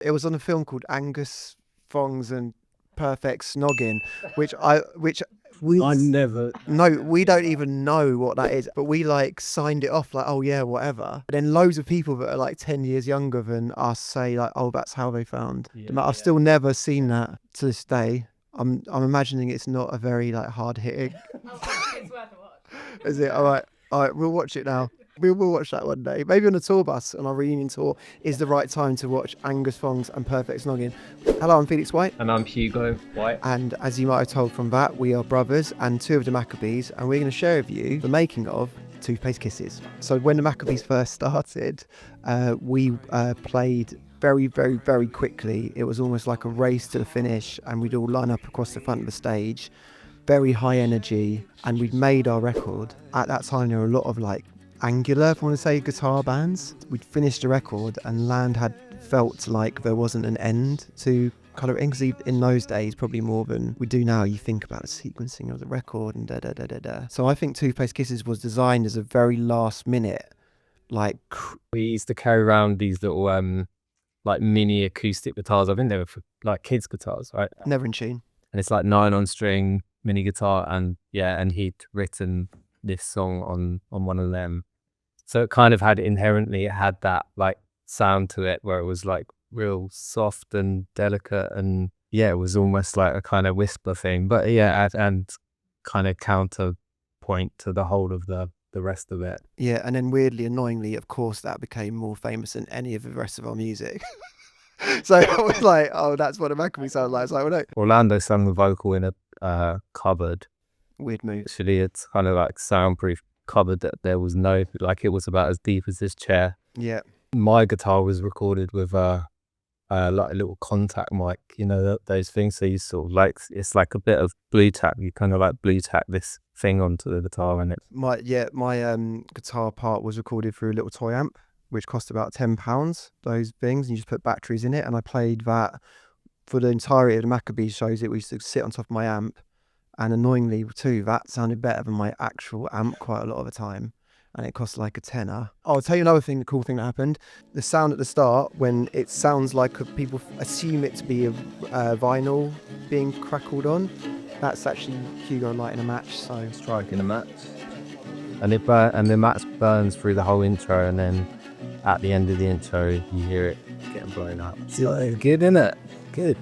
It was on a film called Angus Thongs and Perfect Snogging, which I never. no, we don't even know what that is, but we like signed it off like, oh yeah, whatever. But then loads of people that are like 10 years younger than us say like, oh, that's how they found. I've still never seen that to this day. I'm imagining it's not a very like hard hitting. It's worth a watch. Is it? All right, we'll watch it now. We will watch that one day. Maybe on a tour bus on our reunion tour is the right time to watch Angus Thongs and Perfect Snogging. Hello, I'm Felix White. And I'm Hugo White. And as you might have told from that, we are brothers and two of the Maccabees, and we're going to share with you the making of Toothpaste Kisses. So when the Maccabees first started, we played very, very, very quickly. It was almost like a race to the finish, and we'd all line up across the front of the stage, very high energy, and we'd made our record. At that time, there were a lot of like angular, if I want to say, guitar bands. We'd finished the record and Land had felt like there wasn't an end to kind of, because in those days, probably more than we do now, you think about the sequencing of the record and da-da-da-da-da. So I think Toothpaste Kisses was designed as a very last minute, like... We used to carry around these little like mini acoustic guitars. I think they were for like kids guitars, right? Never in tune. And it's like 9 string mini guitar, and he'd written this song on one of them. So it kind of had that like sound to it where it was like real soft and delicate, and it was almost like a kind of whisper thing, but and kind of counterpoint to the whole of the rest of it. Yeah, and then weirdly, annoyingly, of course, that became more famous than any of the rest of our music. So I was like, oh, that's what a Maccabee sounds like. It's like, well, no. Orlando sang the vocal in a cupboard. Weird move. Actually, it's kind of like soundproof cupboard that there was no, like, it was about as deep as this chair. Yeah. My guitar was recorded with like a little contact mic, you know, those things. So you sort of like, it's like a bit of blue tack. You kind of like blue tack this thing onto the guitar, and it. My guitar part was recorded through a little toy amp, which cost about £10. Those things, and you just put batteries in it. And I played that for the entirety of the Maccabees shows. It used to sit on top of my amp. And annoyingly too, that sounded better than my actual amp quite a lot of the time. And it cost like a tenner. Oh, I'll tell you another thing, the cool thing that happened. The sound at the start, when it sounds like people assume it to be a vinyl being crackled on, that's actually Hugo lighting a match, so... Striking a match. And the match burns through the whole intro, and then at the end of the intro, you hear it getting blown up. It's good, isn't it? Good.